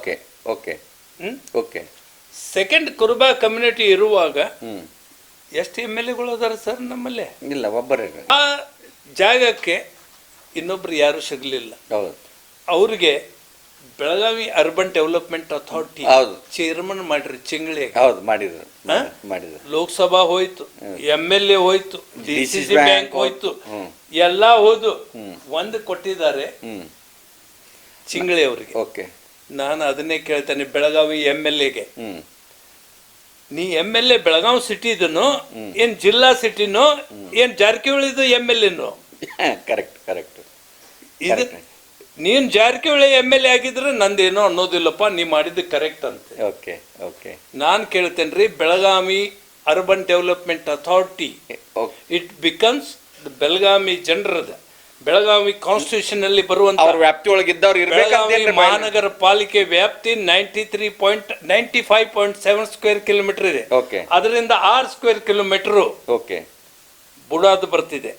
Okay okay okay. Second ಕುರುಬ community ಇರುವಾಗ ಎಷ್ಟು MLAಗಳು ಅದಾರ ಸರ್ ನಮ್ಮಲ್ಲಿ? ಇಲ್ಲ, ಒಬ್ಬರೇ. ಆ ಜಾಗಕ್ಕೆ ಇನ್ನೊಬ್ರು ಯಾರು ಸಿಗಲಿಲ್ಲ. ಹೌದು. ಅವ್ರಿಗೆ ಬೆಳಗಾವಿ ಅರ್ಬನ್ ಡೆವಲಪ್ಮೆಂಟ್ ಅಥಾರಿಟಿ ಹೌದು ಚೇರ್ಮನ್ ಮಾಡ್ರಿ ಚಿಂಗಳಿ. ಹೌದು, ಮಾಡಿದ್ರು ಮಾಡಿದ್ರು. ಲೋಕಸಭಾ ಹೋಯ್ತು, MLA ಹೋಯ್ತು, DCC ಬ್ಯಾಂಕ್ ಹೋಯ್ತು, ಎಲ್ಲಾ ಹೋದು. ಒಂದು ಕೊಟ್ಟಿದ್ದಾರೆ ಚಿಂಗಳಿ ಅವರಿಗೆ. ಓಕೆ. ನಾನು ಅದನ್ನೇ ಕೇಳ್ತೇನೆ ಬೆಳಗಾವಿ MLAಗೆ, ನೀ MLA ಬೆಳಗಾವಿ ಸಿಟಿದನು ಏನ್ ಜಿಲ್ಲಾ ಸಿಟಿನೋ ಏನ್ ಜಾರಕಿಹೊಳಿದು MLAನೋ? Correct correct. ಇದು ನೀನ್ ಜಾರಕಿಹೊಳಿ MLA ಆಗಿದ್ರೆ ನಂದೇನೋ ಅನ್ನೋದಿಲ್ಲಪ್ಪ, ನೀ ಮಾಡಿದ್ದು ಕರೆಕ್ಟ್ ಅಂತ. Okay okay. ನಾನು ಕೇಳ್ತೇನ್ರಿ Belagavi urban development authority it becomes Belagavi ಜನರದ ಬೆಳಗಾವಿ ಕಾನ್ಸ್ಟಿಟ್ಯೂಷನ್ ಅಲ್ಲಿ ಬರುವಂತ ವ್ಯಾಪ್ತಿಯೊಳಗಿದ್ದವ್ರು ಮಹಾನಗರ ಪಾಲಿಕೆ ವ್ಯಾಪ್ತಿ 95.7 ಸ್ಕ್ವೇರ್ ಕಿಲೋಮೀಟರ್ ಇದೆ. ಅದರಿಂದ 6 ಸ್ಕ್ವೇರ್ ಕಿಲೋಮೀಟರ್ ಬುಡಾದು ಬರ್ತಿದೆ.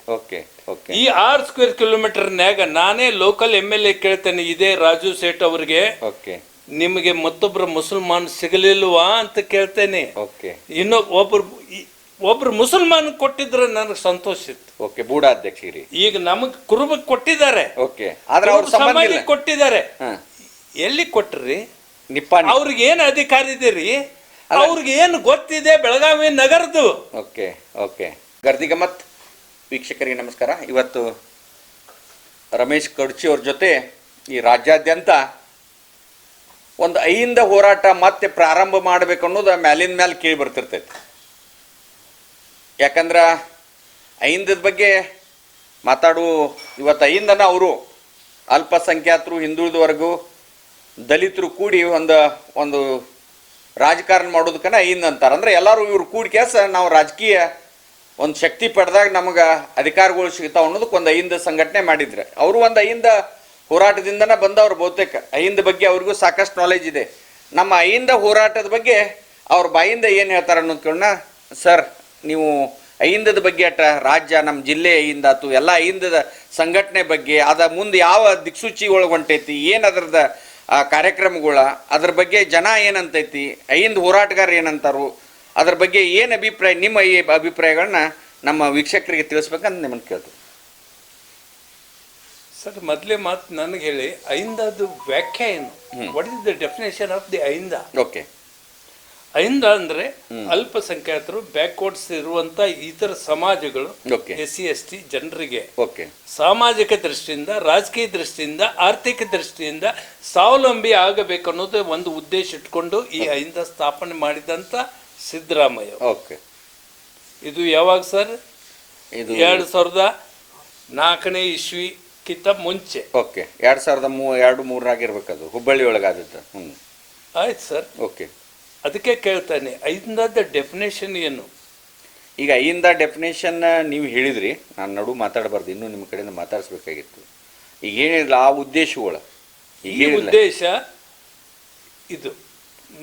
ಈ 6 ಸ್ಕ್ವೇರ್ ಕಿಲೋಮೀಟರ್ನ್ಯಾಗ ನಾನೇ ಲೋಕಲ್ MLA ಕೇಳ್ತೇನೆ, ಇದೇ ರಾಜು ಸೇಠ್ ಅವ್ರಿಗೆ ನಿಮಗೆ ಮತ್ತೊಬ್ರು ಮುಸಲ್ಮಾನ್ ಸಿಗಲಿಲ್ವಾ ಅಂತ ಕೇಳ್ತೇನೆ. ಇನ್ನು ಒಬ್ರು ಮುಸಲ್ಮಾನ್ ಕೊಟ್ಟಿದ್ರೆ ನನಗೆ ಸಂತೋಷ ಇತ್ತು. ಬೂಡ ಅಧ್ಯಕ್ಷರಿ ಈಗ ನಮಗ್ ಕುರುಬ ಕೊಟ್ಟಿದ್ದಾರೆ, ಸಮಾಜ ಕೊಟ್ಟಿದ್ದಾರೆ. ಎಲ್ಲಿ ಕೊಟ್ರಿ? ಅವ್ರಿಗೆ ಏನ್ ಅಧಿಕಾರ ಇದೀರಿ? ಅವ್ರಿಗೆ ಏನು ಗೊತ್ತಿದೆ ಬೆಳಗಾವಿ ನಗರದ್ದು? Okay okay. ಗರ್ದಿಗಮತ್ ವೀಕ್ಷಕರಿಗೆ ನಮಸ್ಕಾರ. ಇವತ್ತು ರಮೇಶ್ ಕಡ್ಚಿ ಅವ್ರ ಜೊತೆ ಈ ರಾಜ್ಯಾದ್ಯಂತ ಒಂದು ಅಹಿಂದ ಹೋರಾಟ ಮತ್ತೆ ಪ್ರಾರಂಭ ಮಾಡ್ಬೇಕು ಅನ್ನೋದು ಮ್ಯಾಲಿನ ಮ್ಯಾಲೆ ಕೇಳಿ ಬರ್ತಿರ್ತೈತಿ. ಯಾಕಂದ್ರೆ ಅಹಿಂದದ ಬಗ್ಗೆ ಇವತ್ತು ಅಹಿಂದನ ಅವರು ಅಲ್ಪಸಂಖ್ಯಾತರು, ಹಿಂದುಳಿದವರೆಗೂ, ದಲಿತರು ಕೂಡಿ ಒಂದು ರಾಜಕಾರಣ ಮಾಡೋದಕ್ಕನ ಅಹಿಂದ ಅಂತಾರೆ. ಅಂದ್ರೆ ಎಲ್ಲರೂ ಇವ್ರು ಕೂಡಿ ಕೆಲಸ ನಾವು ರಾಜಕೀಯ ಒಂದು ಶಕ್ತಿ ಪಡೆದಾಗ ನಮಗೆ ಅಧಿಕಾರಗಳು ಸಿಗ್ತಾವ ಅನ್ನೋದಕ್ಕೆ ಒಂದು ಅಹಿಂದ ಸಂಘಟನೆ ಮಾಡಿದ್ರೆ. ಅವರು ಒಂದು ಅಹಿಂದ ಹೋರಾಟದಿಂದನೇ ಬಂದವ್ರು. ಬಹುತೇಕ ಅಹಿಂದ ಬಗ್ಗೆ ಅವ್ರಿಗೂ ಸಾಕಷ್ಟು ನಾಲೆಜ್ ಇದೆ. ನಮ್ಮ ಅಹಿಂದ ಹೋರಾಟದ ಬಗ್ಗೆ ಅವ್ರ ಬಾಯಿಂದ ಏನು ಹೇಳ್ತಾರೆ ಅನ್ನೋದ್ಕೊಂಡ, ಸರ್ ನೀವು ಅಹಿಂದದ ಬಗ್ಗೆ ಅಟ ರಾಜ್ಯ ನಮ್ಮ ಜಿಲ್ಲೆ ಅಹಿಂದ ಆತು, ಎಲ್ಲ ಅಹಿಂದದ ಸಂಘಟನೆ ಬಗ್ಗೆ ಅದ ಮುಂದೆ ಯಾವ ದಿಕ್ಸೂಚಿ ಒಳಗೊಂಟೈತಿ, ಏನು ಅದರದ ಕಾರ್ಯಕ್ರಮಗಳ, ಅದ್ರ ಬಗ್ಗೆ ಜನ ಏನಂತೈತಿ, ಅಹಿಂದ ಹೋರಾಟಗಾರ ಏನಂತಾರು, ಅದ್ರ ಬಗ್ಗೆ ಏನು ಅಭಿಪ್ರಾಯ, ನಿಮ್ಮ ಈ ಅಭಿಪ್ರಾಯಗಳನ್ನ ನಮ್ಮ ವೀಕ್ಷಕರಿಗೆ ತಿಳಿಸ್ಬೇಕಂತ ನಿಮ್ಮನ್ನು ಕೇಳ್ತೀವಿ. ಸರ್, ಮೊದಲೇ ಮಾತು ನನಗೆ ಹೇಳಿ, ಅಹಿಂದದು ವ್ಯಾಖ್ಯಾ ಏನು? What is the definition of the Ahinda? Okay. Ahinda ಅಂದ್ರೆ ಅಲ್ಪಸಂಖ್ಯಾತರು, ಬ್ಯಾಕ್ವರ್ಡ್ಸ್ ಇರುವಂತ ಇತರ ಸಮಾಜಗಳು, SC ST ಜನರಿಗೆ ಸಾಮಾಜಿಕ ದೃಷ್ಟಿಯಿಂದ, ರಾಜಕೀಯ ದೃಷ್ಟಿಯಿಂದ, ಆರ್ಥಿಕ ದೃಷ್ಟಿಯಿಂದ ಸ್ವಾವಲಂಬಿ ಆಗಬೇಕು ಅನ್ನೋದು ಒಂದು ಉದ್ದೇಶ ಇಟ್ಕೊಂಡು ಈ ಅಹಿಂದ ಸ್ಥಾಪನೆ ಮಾಡಿದಂತ ಸಿದ್ದರಾಮಯ್ಯ. ಇದು ಯಾವಾಗ ಸರ್? 2004ನೇ ಇಸ್ವಿಕ್ಕಿಂತ ಮುಂಚೆ. 2002-2003 ಆಗಿರ್ಬೇಕದು, ಹುಬ್ಬಳ್ಳಿ ಒಳಗಾದದ್ದು. ಆಯ್ತು ಸರ್. ಅದಕ್ಕೆ ಕೇಳ್ತಾನೆ, ಅಹಿಂದದ ಡೆಫಿನೇಷನ್ ಏನು? ಈಗ ಅಹಿಂದ ಡೆಫಿನೇಷನ್ ನೀವು ಹೇಳಿದ್ರಿ, ನಾನು ನಡು ಮಾತಾಡಬಾರ್ದು, ಇನ್ನೂ ನಿಮ್ಮ ಕಡೆಯಿಂದ ಮಾತಾಡಿಸ್ಬೇಕಾಗಿತ್ತು. ಈಗ ಹೇಳಿಲ್ಲ ಆ ಉದ್ದೇಶಗಳು, ಈ ಉದ್ದೇಶ ಇದು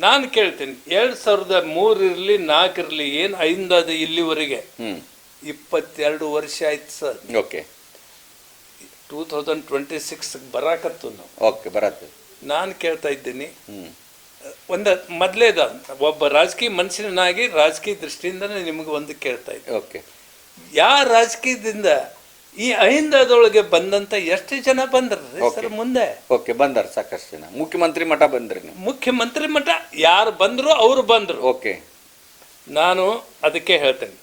ನಾನು ಕೇಳ್ತೇನೆ. 2003 ಇರಲಿ 4 ಇರಲಿ, ಏನು ಅಹಿಂದದ ಇಲ್ಲಿವರೆಗೆ 22 ವರ್ಷ ಆಯ್ತು ಸರ್. 2026 ಬರಾಕತ್ತು ನಾವು. ನಾನು ಕೇಳ್ತಾ ಇದ್ದೀನಿ, ಮೊದಲೇದ ಒಬ್ಬ ರಾಜಕೀಯ ಮನುಷ್ಯನಾಗಿ ರಾಜಕೀಯ ದೃಷ್ಟಿಯಿಂದನೇ ನಿಮಗೆ ಒಂದು ಕೇಳ್ತಾ ಇದ್ದೆ, ಯಾವ ರಾಜಕೀಯದಿಂದ ಈ ಅಹಿಂದದೊಳಗೆ ಬಂದಂತ ಎಷ್ಟು ಜನ ಬಂದ್ರಿ ಸರ್ ಮುಂದೆ? ಬಂದಾರ ಸಾಕಷ್ಟು ಜನ. ಮುಖ್ಯಮಂತ್ರಿ ಮಠ ಬಂದ್ರಿ? ಮುಖ್ಯಮಂತ್ರಿ ಮಠ ಯಾರು ಬಂದ್ರು ಅವ್ರು ಬಂದ್ರು. ನಾನು ಅದಕ್ಕೆ ಹೇಳ್ತೇನೆ.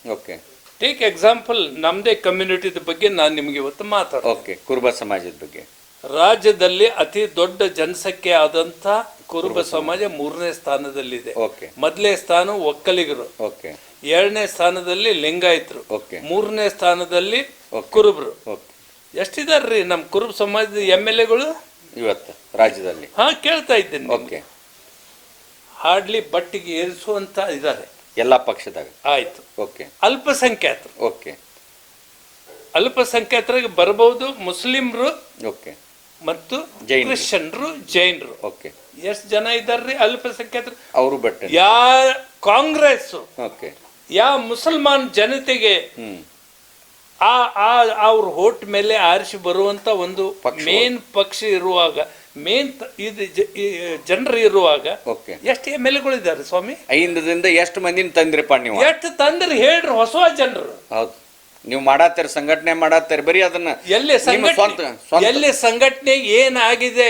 ಟೇಕ್ ಎಕ್ಸಾಂಪಲ್, ನಮ್ದೇ ಕಮ್ಯುನಿಟಿದ ಬಗ್ಗೆ ನಾನು ನಿಮ್ಗೆ ಇವತ್ತು ಮಾತಾಡ್ತೀನಿ. ಕುರುಬ ಸಮಾಜದ ಬಗ್ಗೆ. ರಾಜ್ಯದಲ್ಲಿ ಅತಿ ದೊಡ್ಡ ಜನಸಂಖ್ಯೆ ಆದಂತ ಕುರುಬ ಸಮಾಜ 3ನೇ ಸ್ಥಾನದಲ್ಲಿದೆ. ಮೊದಲನೇ ಸ್ಥಾನ ಒಕ್ಕಲಿಗರು, 2ನೇ ಸ್ಥಾನದಲ್ಲಿ ಲಿಂಗಾಯತರು, 3ನೇ ಸ್ಥಾನದಲ್ಲಿ ಕುರುಬರು. ಎಷ್ಟಿದಾರ್ರಿ ನಮ್ಮ ಕುರುಬ ಸಮಾಜದ MLAಗಳು ಇವತ್ತು ರಾಜ್ಯದಲ್ಲಿ? ಕೇಳ್ತಾ ಇದ್ದೇನೆ. ಹಾರ್ಡ್ಲಿ ಬಟ್ಟಿಗೆ ಏರಿಸುವಂತ ಇದ್ದಾರೆ ಎಲ್ಲ ಪಕ್ಷದಾಗ. ಆಯ್ತು. ಅಲ್ಪಸಂಖ್ಯಾತರು, ಅಲ್ಪಸಂಖ್ಯಾತರಿಗೆ ಬರಬಹುದು ಮುಸ್ಲಿಮ್ರು ಮತ್ತು ಕ್ರಿಶ್ಚಿಯನ್ರು, ಜೈನರು. ಎಷ್ಟು ಜನ ಇದ್ದಾರ್ರಿ ಅಲ್ಪಸಂಖ್ಯಾತರು? ಅವರು ಬಟ್ ಯಾ ಕಾಂಗ್ರೆಸ್ ಯಾ ಮುಸಲ್ಮಾನ್ ಜನತೆಗೆ ಅವ್ರ ಹೋಟ್ ಮೇಲೆ ಆರಿಸಿ ಬರುವಂತ ಒಂದು ಮೇನ್ ಪಕ್ಷ ಇರುವಾಗ ಮೇನ್ ಇದು ಜನರು ಇರುವಾಗ ಓಕೆ ಎಷ್ಟು ಎಮ್ ಎಲ್ ಎಗಳಿದ್ದಾರೆ ಸ್ವಾಮಿ? ಐದರಿಂದ ಎಷ್ಟು ಮಂದಿನ ತಂದ್ರಿಪ್ಪ ನೀವು? ಎಷ್ಟು ತಂದ್ರಿ ಹೇಳ್ರಿ ಹೊಸ ಜನರು. ಹೌದು, ನೀವು ಮಾಡತ್ತೀರಿ, ಸಂಘಟನೆ ಮಾಡತ್ತೀರಿ, ಬರೀ ಅದನ್ನ ಎಲ್ಲಿ ಸಂಘಟನೆ ಏನಾಗಿದೆ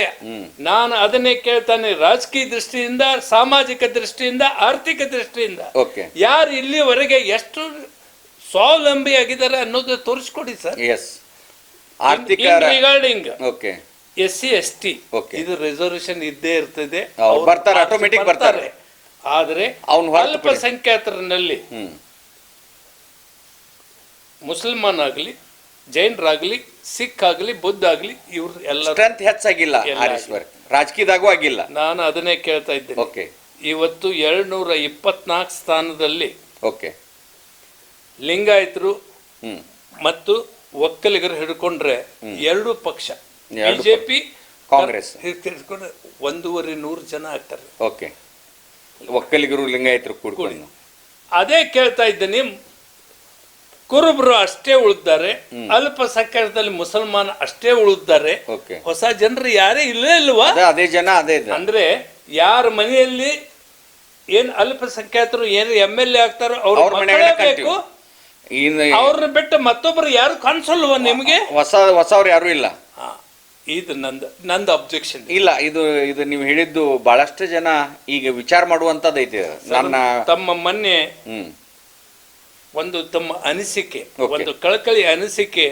ನಾನು ಅದನ್ನೇ ಕೇಳ್ತಾನೆ. ರಾಜಕೀಯ ದೃಷ್ಟಿಯಿಂದ, ಸಾಮಾಜಿಕ ದೃಷ್ಟಿಯಿಂದ, ಆರ್ಥಿಕ ದೃಷ್ಟಿಯಿಂದ ಯಾರು ಇಲ್ಲಿವರೆಗೆ ಎಷ್ಟು ಸ್ವಾವಲಂಬಿ ಆಗಿದ್ದಾರೆ ಅನ್ನೋದು ತೋರಿಸ್ಕೊಡಿ ಸರ್. ಆರ್ಥಿಕ ರಿಗಾರ್ಡಿಂಗ್ ಓಕೆ SC ST ಇದು ರಿಸರ್ವೇಶನ್ ಇದ್ದೇ ಇರ್ತದೆ, ಬರ್ತಾರೆ, ಆಟೋಮೆಟಿಕ್ ಬರ್ತಾರೆ. ಆದ್ರೆ ಅಲ್ಪಸಂಖ್ಯಾತರಲ್ಲಿ ಮುಸಲ್ಮಾನ್ ಆಗ್ಲಿ, ಜೈನರಾಗ್ಲಿ, ಸಿಖ್ ಆಗ್ಲಿ, ಬುದ್ಧ ಆಗ್ಲಿ, ಇವ್ರು ಎಲ್ಲ ಸ್ಟ್ರೆಂತ್ ಹೆಚ್ಚಾಗಿಲ್ಲ, ರಾಜಕೀಯದಾಗೂ ಆಗಿಲ್ಲ. ನಾನು ಅದನ್ನೇ ಕೇಳ್ತಾ ಇದ್ದೇನೆ. ಇವತ್ತು 224 ಸ್ಥಾನದಲ್ಲಿ ಲಿಂಗಾಯತರು ಮತ್ತು ಒಕ್ಕಲಿಗರು ಹಿಡ್ಕೊಂಡ್ರೆ ಎರಡು ಪಕ್ಷ ಬಿಜೆಪಿ ಕಾಂಗ್ರೆಸ್ 1,100 ಜನ ಆಗ್ತಾರೆ. ಒಕ್ಕಲಿಗರು ಲಿಂಗಾಯತರು ಕೂಡ್ಕೊಂಡು ಅದೇ ಕೇಳ್ತಾ ಇದ್ದೇನೆ. ಕುರುಬರು ಅಷ್ಟೇ ಉಳಿದ್ದಾರೆ, ಅಲ್ಪಸಂಖ್ಯಾತದಲ್ಲಿ ಮುಸಲ್ಮಾನ ಅಷ್ಟೇ ಉಳಿದ್ದಾರೆ. ಹೊಸ ಜನರು ಯಾರೇ ಇಲ್ಲೇ ಇಲ್ವಾ? ಅದೇ ಜನ ಅದೇ ಅಂದ್ರೆ ಯಾರ ಮನೆಯಲ್ಲಿ ಏನ್ ಅಲ್ಪಸಂಖ್ಯಾತರು ಏನು MLA ಆಗ್ತಾರೋ ಅವ್ರ ಮನೆಗಳೇ ಬೇಕು. ಅವ್ರನ್ನ ಬಿಟ್ಟು ಮತ್ತೊಬ್ರು ಯಾರು ಕಾಣಿಸಲ್ವ ನಿಮ್ಗೆ? ಹೊಸವ್ರು ಯಾರು ಇಲ್ಲ. ಇದು ನಂದು ಅಬ್ಜೆಕ್ಷನ್. ಇಲ್ಲ, ಇದು ನೀವು ಹೇಳಿದ್ದು ಬಹಳಷ್ಟು ಜನ ಈಗ ವಿಚಾರ ಮಾಡುವಂತದ್ದು ಐತಿ. ನನ್ನ ತಮ್ಮ ಮೊನ್ನೆ ಒಂದು ತಮ್ಮ ಅನಿಸಿಕೆ, ಒಂದು ಕಳಕಳಿ ಅನಿಸಿಕೆ,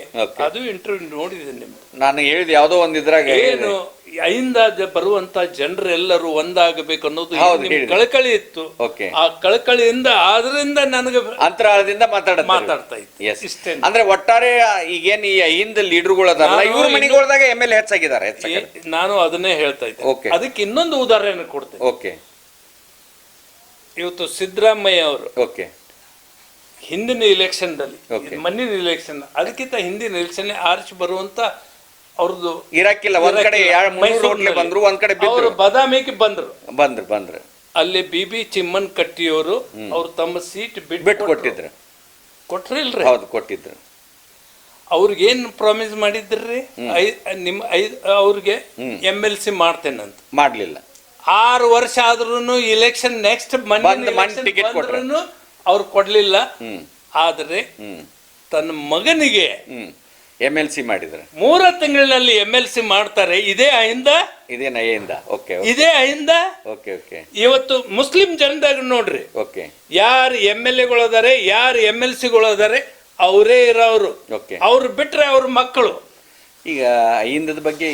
ಅದು ಇಂಟರ್ವ್ಯೂ ನೋಡಿದೆ ನಿಮ್ದು. ನಾನು ಹೇಳಿದ ಯಾವ್ದೋ ಒಂದ್ ಇದ್ರಾಗ ಏನು ಅಹಿಂದ ಬರುವಂತ ಜನರೆಲ್ಲರೂ ಒಂದಾಗಬೇಕು ಅನ್ನೋದು ಕಳಕಳಿ ಇತ್ತು. ಆ ಕಳಕಳಿಯಿಂದ ಆದ್ರಿಂದ ನನಗೆ ಅಂತರಾಳದಿಂದ ಮಾತಾಡ್ತಾ ಇಷ್ಟೇ. ಅಂದ್ರೆ ಒಟ್ಟಾರೆ ಈಗೇನ್ ಈ ಅಹಿಂದ ಲೀಡರ್ಗಳು ಅದಾರಲ್ಲ, ಇವ್ರ ಮನೆಗಳದಾಗ MLA ಹೆಚ್ಚಾಗಿದ್ದಾರೆ. ನಾನು ಅದನ್ನೇ ಹೇಳ್ತಾ ಇದ್ದೆ. ಅದಕ್ಕೆ ಇನ್ನೊಂದು ಉದಾಹರಣೆ ಕೊಡ್ತೇನೆ. ಇವತ್ತು ಸಿದ್ದರಾಮಯ್ಯ ಅವರು ಹಿಂದಿನ ಇಲೆಕ್ಷನ್ ದಲ್ಲಿ, ಮಣ್ಣಿನ ಇಲೆಕ್ಷನ್, ಅದಕ್ಕಿಂತ ಹಿಂದಿನ ಎಲೆಕ್ಷನ್ ಆರ್ಚ್ ಬರುವಂತ ಅವ್ರದ್ದು ಇರಾಕಿಲ್ಲ. ಒಂದ್ ಕಡೆ ಬಂದ್ರು, ಒಂದ್ ಕಡೆ ಅವರು ಬಾದಾಮಿಗೆ ಬಂದ್ರು. ಅಲ್ಲಿ BB ಚಿಮ್ಮನ್ ಕಟ್ಟಿಯವರು ಅವ್ರು ತಮ್ಮ ಸೀಟ್ ಬಿಟ್ಟು ಕೊಟ್ಟಿದ್ರು. ಕೊಟ್ರಿಲ್ರಿ? ಹೌದು, ಕೊಟ್ಟಿದ್ರು. ಅವ್ರಿಗೇನ್ ಪ್ರಾಮಿಸ್ ಮಾಡಿದ್ರಿ? ಅವ್ರಿಗೆ MLC ಮಾಡ್ತೇನಂತ. ಮಾಡ್ಲಿಲ್ಲ. 6 ವರ್ಷ ಆದ್ರೂ ಇಲೆಕ್ಷನ್ ನೆಕ್ಸ್ಟ್ ಬಂದ್ರು ಅವ್ರು ಕೊಡ್ಲಿಲ್ಲ. ಆದ್ರೆ ತನ್ನ ಮಗನಿಗೆ MLC ಮಾಡಿದ್ರೆ 3 ತಿಂಗಳಿನಲ್ಲಿ MLC ಮಾಡ್ತಾರೆ. ಇದೇ ಅಹಿಂದ, ಇದೇ ಅಹಿಂದ. ಇವತ್ತು ಮುಸ್ಲಿಂ ಜನದಾಗ ನೋಡ್ರಿ, ಯಾರು MLA ಯಾರು MLC ಅವರೇ ಇರೋರು. ಅವ್ರು ಬಿಟ್ರೆ ಅವ್ರ ಮಕ್ಕಳು. ಈಗ ಅಹಿಂದದ ಬಗ್ಗೆ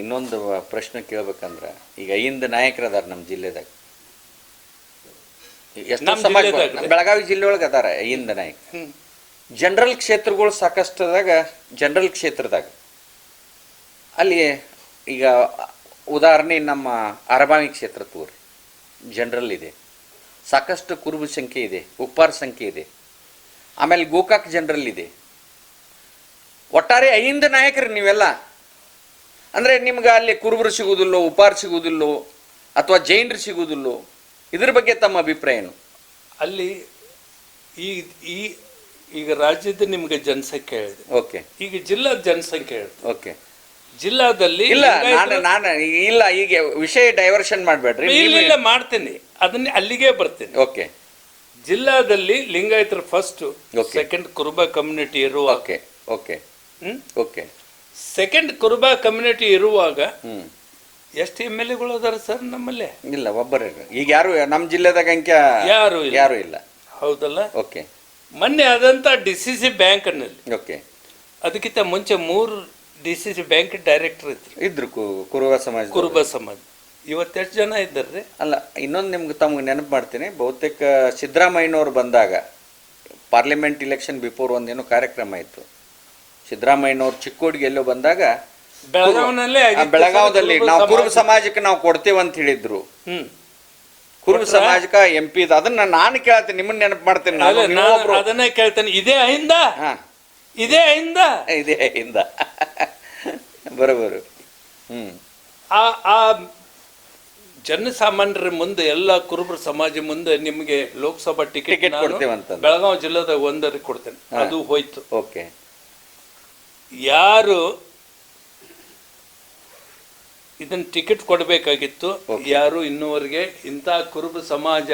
ಇನ್ನೊಂದು ಪ್ರಶ್ನೆ ಕೇಳ್ಬೇಕಂದ್ರ, ಈಗ ಅಹಿಂದ ನಾಯಕರದಾರ ನಮ್ಮ ಜಿಲ್ಲೆದಾಗ, ಬೆಳಗಾವಿ ಜಿಲ್ಲೆ ಒಳಗೆ ಅದಾರ ಅಹಿಂದ ನಾಯಕ. ಜನರಲ್ ಕ್ಷೇತ್ರಗಳು ಸಾಕಷ್ಟದಾಗ, ಜನರಲ್ ಕ್ಷೇತ್ರದಾಗ ಅಲ್ಲಿ ಈಗ ಉದಾಹರಣೆ ನಮ್ಮ ಅರಬಾವಿ ಕ್ಷೇತ್ರ ತೋರಿ, ಜನರಲ್ ಇದೆ, ಸಾಕಷ್ಟು ಕುರುಬ ಸಂಖ್ಯೆ ಇದೆ, ಉಪ್ಪಾರ ಸಂಖ್ಯೆ ಇದೆ, ಆಮೇಲೆ ಗೋಕಾಕ್ ಜನರಲ್ ಇದೆ. ಒಟ್ಟಾರೆ ಅಹಿಂದ ನಾಯಕರು ನೀವೆಲ್ಲ. ಅಂದರೆ ನಿಮ್ಗೆ ಅಲ್ಲಿ ಕುರುಬರು ಸಿಗುವುದಿಲ್ಲೋ, ಉಪ್ಪಾರ ಸಿಗುವುದಿಲ್ಲೋ, ಅಥವಾ ಜೈನರು ಸಿಗುವುದಿಲ್ಲೋ, ಇದ್ರ ಬಗ್ಗೆ ತಮ್ಮ ಅಭಿಪ್ರಾಯ ಏನು? ಅಲ್ಲಿ ಈಗ ರಾಜ್ಯದ ನಿಮ್ಗೆ ಜನಸಂಖ್ಯೆ ಹೇಳಿದೆ, ಈಗ ಜಿಲ್ಲಾ ಜನಸಂಖ್ಯೆ ಹೇಳಿದೆ. ಜಿಲ್ಲಾದಲ್ಲಿ ಇಲ್ಲ ಈಗ ವಿಷಯ ಡೈವರ್ಷನ್ ಮಾಡಬೇಡ್ರಿ. ಇಲ್ಲ ಮಾಡ್ತೀನಿ, ಅದನ್ನೇ ಅಲ್ಲಿಗೆ ಬರ್ತೀನಿ. ಜಿಲ್ಲಾದಲ್ಲಿ ಲಿಂಗಾಯತರ ಫಸ್ಟ್, ಸೆಕೆಂಡ್ ಕುರುಬ ಕಮ್ಯುನಿಟಿ ಇರುವಾಗ, ಸೆಕೆಂಡ್ ಕುರುಬ ಕಮ್ಯುನಿಟಿ ಇರುವಾಗ ಎಷ್ಟು MLA ಅದಾರ ಸರ್ ನಮ್ಮಲ್ಲಿ? ಇಲ್ಲ, ಒಬ್ಬರೇ. ಈಗ ಯಾರು ನಮ್ಮ ಜಿಲ್ಲೆದಾಗ ಯಾರು ಇಲ್ಲ. ಹೌದಲ್ಲ? ಮೊನ್ನೆ ಆದಂತ DCC ಬ್ಯಾಂಕ್ ನಲ್ಲಿ, ಅದಕ್ಕಿಂತ ಮುಂಚೆ 3 DCC ಬ್ಯಾಂಕ್ ಡೈರೆಕ್ಟರ್ ಇದ್ರು ಕುರುಬ ಸಮಾಜ. ಇವತ್ತೆಷ್ಟು ಜನ ಇದ್ದಾರ್ರಿ? ಅಲ್ಲ, ಇನ್ನೊಂದು ನಿಮ್ಗೆ ತಮ್ಗೆ ನೆನಪು ಮಾಡ್ತೀನಿ. ಬಹುತೇಕ ಸಿದ್ದರಾಮಯ್ಯನವ್ರು ಬಂದಾಗ ಪಾರ್ಲಿಮೆಂಟ್ ಇಲೆಕ್ಷನ್ ಬಿಫೋರ್ ಒಂದೇನೋ ಕಾರ್ಯಕ್ರಮ ಇತ್ತು. ಸಿದ್ದರಾಮಯ್ಯನವ್ರು ಚಿಕ್ಕೋಡಿಗೆ ಎಲ್ಲೋ ಬಂದಾಗ ಬೆಳಗಾವದಲ್ಲಿ ನಾವು ಕುರುಬ ಸಮಾಜಕ್ಕೆ ನಾವು ಕೊಡ್ತೇವೆ ಅಂತ ಹೇಳಿದ್ರು. ಕುರುಬ ಸಮಾಜಕ್ಕೆ MP ಅದನ್ನ ನಾನು ಕೇಳ್ತೇನೆ, ನಿಮ್ಮನ್ನ ನೆನಪು ಮಾಡ್ತೇನೆ. ಅದನ್ನೇ ಕೇಳ್ತೇನೆ. ಇದೇ ಅಹಿಂದ, ಇದೇ ಅಹಿಂದ, ಇದೇ ಅಹಿಂದ. ಬರೋಬರು. ಆ ಜನಸಾಮಾನ್ಯರ ಮುಂದೆ, ಎಲ್ಲ ಕುರುಬರ ಸಮಾಜ ಮುಂದೆ ನಿಮಗೆ ಲೋಕಸಭಾ ಟಿಕೆಟ್ ಕೊಡ್ತೇವಂತ ಬೆಳಗಾವಿ ಜಿಲ್ಲೆದಾಗ 1 ಕೊಡ್ತೇನೆ. ಅದು ಹೋಯ್ತು. ಯಾರು ಇದನ್ನ ಟಿಕೆಟ್ ಕೊಡಬೇಕಾಗಿತ್ತು. ಯಾರು ಇನ್ನೂವರೆಗೆ ಇಂಥ ಕುರುಬ ಸಮಾಜ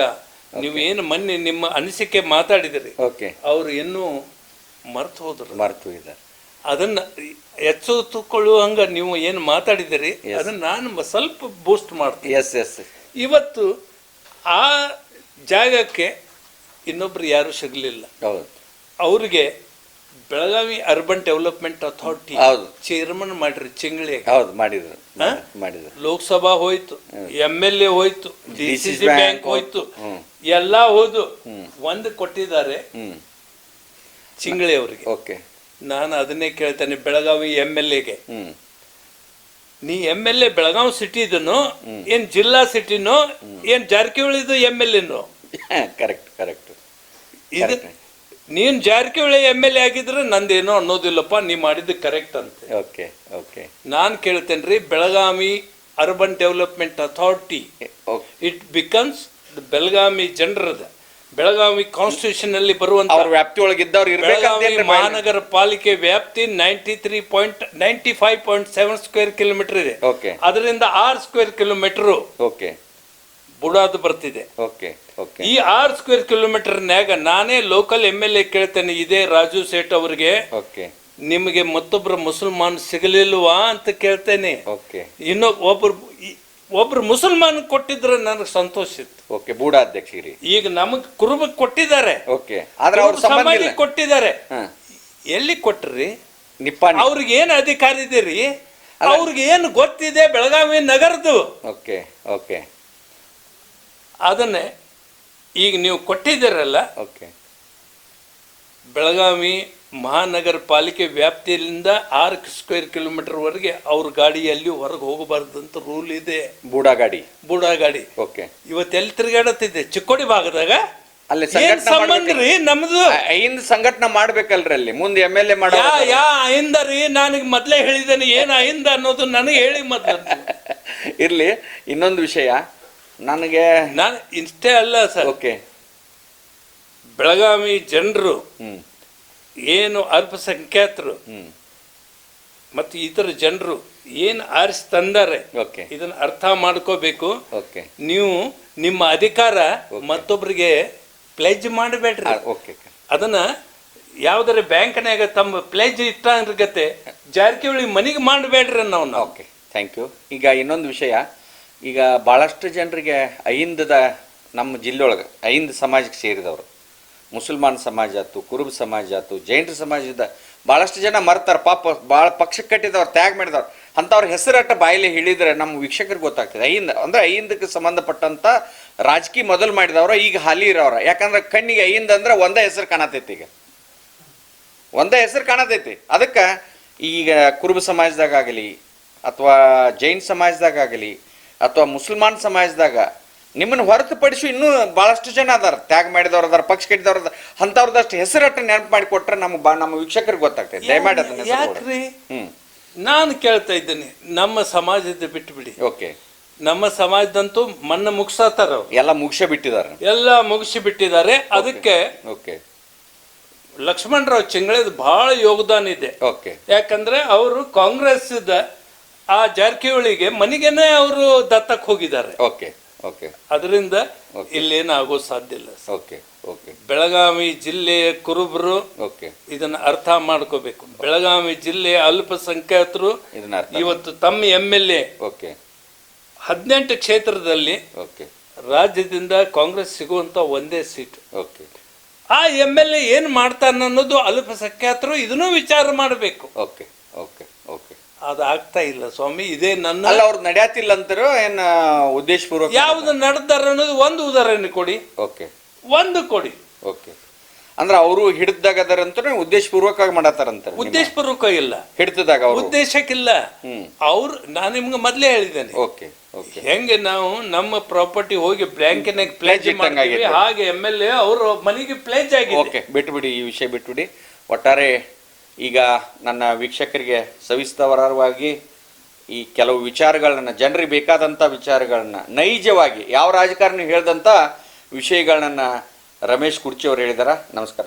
ನೀವೇನು ಮೊನ್ನೆ ನಿಮ್ಮ ಅನಿಸಿಕೆ ಮಾತಾಡಿದಿರಿ, ಅವರು ಇನ್ನೂ ಮರ್ತು ಹೋದ್ರು. ಅದನ್ನ ಎಚ್ಚೆತ್ತುಕೊಳ್ಳುವಂಗ ನೀವು ಏನು ಮಾತಾಡಿದಿರಿ ಅದನ್ನ ನಾನು ಸ್ವಲ್ಪ ಬೂಸ್ಟ್ ಮಾಡ್ತೀನಿ. ಇವತ್ತು ಆ ಜಾಗಕ್ಕೆ ಇನ್ನೊಬ್ರು ಯಾರು ಸಿಗಲಿಲ್ಲ. ಅವ್ರಿಗೆ Belagavi urban development authority chairman ಮಾಡ್ರಿ ಚಿಂಗ್ಳಿ ಮಾಡಿದ್ರು. ಲೋಕಸಭಾ ಹೋಯ್ತು, MLA ಹೋಯ್ತು, DCC ಬ್ಯಾಂಕ್ ಹೋಯ್ತು, ಎಲ್ಲಾ ಹೋದು ಒಂದು ಕೊಟ್ಟಿದ್ದಾರೆ ಚಿಂಗ್ಳಿ ಅವ್ರಿಗೆ. ನಾನು ಅದನ್ನೇ ಕೇಳ್ತೇನೆ ಬೆಳಗಾವಿ MLAಗೆ, ನೀ MLA ಬೆಳಗಾವಿ ಸಿಟಿದನು ಏನ್ ಜಿಲ್ಲಾ ಸಿಟಿನೋ ಏನ್ ಜಾರಕಿಹೊಳಿದು MLAನೋ? ಕರೆಕ್ಟ್. ಇದು ನೀನ್ ಜಾರಕಿಹೊಳಿ MLA ಆಗಿದ್ರೆ ನಂದೇನೋ ಅನ್ನೋದಿಲ್ಲಪ್ಪ, ನೀ ಮಾಡಿದ್ದು ಕರೆಕ್ಟ್ ಅಂತ. ನಾನ್ ಕೇಳ್ತೇನ್ರಿ Belagavi urban development authority it becomes Belagavi ಜನರದ ಬೆಳಗಾವಿ ಕಾನ್ಸ್ಟಿಟ್ಯೂಷನ್ ಅಲ್ಲಿ ಬರುವಂತ ವ್ಯಾಪ್ತಿಯೊಳಗಿದ್ದವ್ರು ಮಹಾನಗರ ಪಾಲಿಕೆ ವ್ಯಾಪ್ತಿ 95.7 ಸ್ಕ್ವೇರ್ ಕಿಲೋಮೀಟರ್ ಇದೆ. ಅದರಿಂದ 6 ಸ್ಕ್ವೇರ್ ಕಿಲೋಮೀಟರ್ ಬುಡಾದು ಬರ್ತಿದೆ. ಈ 6 ಸ್ಕ್ವೇರ್ ಕಿಲೋಮೀಟರ್ನ್ಯಾಗ ನಾನೇ ಲೋಕಲ್ MLA ಕೇಳ್ತೇನೆ, ಇದೇ ರಾಜು ಸೇಠ್ ಅವ್ರಿಗೆ, ನಿಮಗೆ ಮತ್ತೊಬ್ರು ಮುಸಲ್ಮಾನ್ ಸಿಗಲಿಲ್ವಾ ಅಂತ ಕೇಳ್ತೇನೆ. ಇನ್ನೂ ಒಬ್ರು ಮುಸಲ್ಮಾನ್ ಕೊಟ್ಟಿದ್ರೆ ನನಗೆ ಸಂತೋಷ ಇತ್ತು. ಬೂಡ ಅಧ್ಯಕ್ಷರಿ ಈಗ ನಮಗ್ ಕುರುಬ ಕೊಟ್ಟಿದ್ದಾರೆ, ಸಮಾಜ ಕೊಟ್ಟಿದ್ದಾರೆ. ಎಲ್ಲಿ ಕೊಟ್ರಿ? ಅವ್ರಿಗೆ ಏನ್ ಅಧಿಕಾರ ಇದೀರಿ? ಅವ್ರಿಗೆ ಏನು ಗೊತ್ತಿದೆ ಬೆಳಗಾವಿ ನಗರದ್ದು? ಅದನ್ನೇ ಈಗ ನೀವು ಕೊಟ್ಟಿದ್ದೀರಲ್ಲ, ಬೆಳಗಾವಿ ಮಹಾನಗರ ಪಾಲಿಕೆ ವ್ಯಾಪ್ತಿಯಿಂದ 6 ಸ್ಕ್ವೇರ್ ಕಿಲೋಮೀಟರ್ ವರೆಗೆ ಅವ್ರ ಗಾಡಿಯಲ್ಲಿ ಹೊರಗೆ ಹೋಗಬಾರ್ದು ಅಂತ ರೂಲ್ ಇದೆ. ಬೂಡಾ ಗಾಡಿ ಇವತ್ತು ಎಲ್ಲಿ ತಿರುಗಾಡತ್ತಿದೆ? ಚಿಕ್ಕೋಡಿ ಭಾಗದಾಗ. ಅಲ್ಲಿ ಸಂಬಂಧ ರೀ ನಮ್ದು ಸಂಘಟನೆ ಮಾಡ್ಬೇಕಲ್ರಿ, ಅಲ್ಲಿ ಮುಂದೆ MLA ಮಾಡ ಯಾ ಅಹಿಂದ ರೀ. ನನಗೆ ಮೊದ್ಲೇ ಹೇಳಿದ್ದೇನೆ ಏನ್ ಅಹಿಂದ ಅನ್ನೋದು ನನಗೆ ಹೇಳಿ ಮೊದ್ಲು. ಇರ್ಲಿ, ಇನ್ನೊಂದು ವಿಷಯ ನನಗೆ ನಾನು ಇಷ್ಟೇ ಅಲ್ಲ ಸರ್, ಬೆಳಗಾವಿ ಜನರು ಏನು ಅಲ್ಪಸಂಖ್ಯಾತರು ಮತ್ತು ಇತರ ಜನರು ಏನು ಆರಿಸಿ ತಂದಾರೆ ಇದನ್ನ ಅರ್ಥ ಮಾಡ್ಕೋಬೇಕು. ನೀವು ನಿಮ್ಮ ಅಧಿಕಾರ ಮತ್ತೊಬ್ಬರಿಗೆ ಪ್ಲೆಜ್ ಮಾಡಬೇಡ್ರಿ. ಅದನ್ನ ಯಾವ್ದಾರ ಬ್ಯಾಂಕ್ನಾಗ ತಮ್ಮ ಪ್ಲೆಜ್ ಇಟ್ಟಂಗತೆ ಜಾರಕಿಹೊಳಿ ಮನೆಗೆ ಮಾಡಬೇಡ್ರಿ ನಾವು. Thank you. ಈಗ ಇನ್ನೊಂದು ವಿಷಯ, ಈಗ ಭಾಳಷ್ಟು ಜನರಿಗೆ ಅಹಿಂದದ ನಮ್ಮ ಜಿಲ್ಲೆಯೊಳಗೆ ಅಹಿಂದ ಸಮಾಜಕ್ಕೆ ಸೇರಿದವರು, ಮುಸಲ್ಮಾನ್ ಸಮಾಜ ಆಯ್ತು, ಕುರುಬ ಸಮಾಜ ಆಯ್ತು, ಜೈನರ ಸಮಾಜದ ಭಾಳಷ್ಟು ಜನ ಮರ್ತಾರೆ. ಪಾಪ ಭಾಳ ಪಕ್ಷಕ್ಕೆ ಕಟ್ಟಿದವ್ರು, ತ್ಯಾಗ ಮಾಡಿದವ್ರು, ಅಂಥವ್ರ ಹೆಸರಟ್ಟ ಬಾಯಲ್ಲಿ ಹೇಳಿದ್ರೆ ನಮ್ಮ ವೀಕ್ಷಕರಿಗೆ ಗೊತ್ತಾಗ್ತದೆ. ಅಹಿಂದ ಅಂದರೆ ಅಹಿಂದಕ್ಕೆ ಸಂಬಂಧಪಟ್ಟಂಥ ರಾಜಕೀಯ ಮೊದಲು ಮಾಡಿದವ್ರು ಈಗ ಹಾಲಿ ಇರೋರು. ಯಾಕಂದ್ರೆ ಕಣ್ಣಿಗೆ ಅಹಿಂದ ಅಂದ್ರೆ ಒಂದೇ ಹೆಸರು ಕಾಣತೈತಿ, ಈಗ ಒಂದೇ ಹೆಸರು ಕಾಣತೈತಿ. ಅದಕ್ಕೆ ಈಗ ಕುರುಬ ಸಮಾಜದಾಗಲಿ ಅಥವಾ ಜೈನ್ ಸಮಾಜದಾಗಲಿ ಅಥವಾ ಮುಸಲ್ಮಾನ್ ಸಮಾಜದಾಗ ನಿಮ್ಮನ್ನು ಹೊರತುಪಡಿಸಿ ಇನ್ನೂ ಭಾಳಷ್ಟು ಜನ ಅದಾರ, ತ್ಯಾಗ ಮಾಡಿದವ್ರು ಅದಾರ, ಪಕ್ಷ ಕಟ್ಟಿದವ್ರು ಅದಾರ. ಅಂಥವ್ರದಷ್ಟು ಹೆಸರಟ್ಟು ನೆನಪು ಮಾಡಿ ಕೊಟ್ರೆ ನಮ್ಮ ವೀಕ್ಷಕರಿಗೆ ಗೊತ್ತಾಗ್ತದೆ. ದಯಮಾಡಿ ಅದನ್ನ ಯಾಕ್ರಿ ನಾನು ಕೇಳ್ತಾ ಇದ್ದೇನೆ, ನಮ್ಮ ಸಮಾಜದ ಬಿಟ್ಟು ಬಿಡಿ. ನಮ್ಮ ಸಮಾಜದಂತೂ ಮನ್ನ ಮುಗಿಸತ್ತಾರ, ಎಲ್ಲ ಮುಗಿಸಿ ಬಿಟ್ಟಿದ್ದಾರೆ. ಅದಕ್ಕೆ ಲಕ್ಷ್ಮಣರಾವ್ ಚಿಂಗಳದ ಬಹಳ ಯೋಗದಾನ ಇದೆ. ಯಾಕಂದ್ರೆ ಅವರು ಕಾಂಗ್ರೆಸ್ ಆ ಜಾರಕಿಹೊಳಿಗೆ ಮನೆಗೇನೆ ಅವರು ದತ್ತಕ್ಕೆ ಹೋಗಿದ್ದಾರೆ. ಅದರಿಂದ ಇಲ್ಲೇನಾಗೋ ಸಾಧ್ಯ ಇಲ್ಲ. ಬೆಳಗಾವಿ ಜಿಲ್ಲೆಯ ಕುರುಬರು ಇದನ್ನ ಅರ್ಥ ಮಾಡ್ಕೋಬೇಕು. ಬೆಳಗಾವಿ ಜಿಲ್ಲೆಯ ಅಲ್ಪಸಂಖ್ಯಾತರು ಇವತ್ತು ತಮ್ಮ MLA 18 ಕ್ಷೇತ್ರದಲ್ಲಿ ರಾಜ್ಯದಿಂದ ಕಾಂಗ್ರೆಸ್ ಸಿಗುವಂತ ಒಂದೇ ಸೀಟ್. ಆ MLA ಏನ್ ಮಾಡ್ತಾನ ಅನ್ನೋದು ಅಲ್ಪಸಂಖ್ಯಾತರು ಇದನ್ನು ವಿಚಾರ ಮಾಡಬೇಕು. ಅದು ಆಗ್ತಾ ಇಲ್ಲ ಸ್ವಾಮಿ. ಇದೇ ನನ್ನ ಅವ್ರು ನಡೆಯತಿಲ್ಲ ಅಂತಾರೋ ಏನ್ ಉದ್ದೇಶಪೂರ್ವಕ ಯಾವ್ದು ನಡೆದಾರ ಅನ್ನೋದು ಒಂದು ಉದಾಹರಣೆ ಕೊಡಿ. ಒಂದು ಕೊಡಿ. ಅಂದ್ರೆ ಅವರು ಹಿಡಿದಾಗ ಅದರಂತ ಉದ್ದೇಶಪೂರ್ವಕವಾಗಿ ಮಾಡತ್ತಾರಂತ. ಉದ್ದೇಶಪೂರ್ವಕ ಇಲ್ಲ, ಹಿಡಿತದಾಗ ಉದ್ದೇಶಕ್ಕಿಲ್ಲ. ಅವ್ರು ನಾನು ನಿಮ್ಗೆ ಮೊದ್ಲೇ ಹೇಳಿದ್ದೇನೆ, ಹೆಂಗೆ ನಾವು ನಮ್ಮ ಪ್ರಾಪರ್ಟಿ ಹೋಗಿ ಬ್ಯಾಂಕಿನಾಗ ಪ್ಲೇಜ್ ಇಟ್ಟಂಗಾಗಿದೆ, ಹಾಗೆ MLA ಅವರು ಮನೆಗೆ ಪ್ಲೇಜ್ ಆಗಿದೆ. ಬಿಟ್ಬಿಡಿ, ಈ ವಿಷಯ ಬಿಟ್ಬಿಡಿ. ಒಟ್ಟಾರೆ ಈಗ ನನ್ನ ವೀಕ್ಷಕರಿಗೆ ಸವಿಸ್ತರವಾಗಿ ಈ ಕೆಲವು ವಿಚಾರಗಳನ್ನ, ಜನರಿಗೆ ಬೇಕಾದಂಥ ವಿಚಾರಗಳನ್ನ ನೈಜವಾಗಿ ಯಾವ ರಾಜಕಾರಣಿ ಹೇಳಿದಂಥ ವಿಷಯಗಳನ್ನ ರಮೇಶ್ ಕುರ್ಚಿ ಅವರು ಹೇಳಿದಾರ. ನಮಸ್ಕಾರ.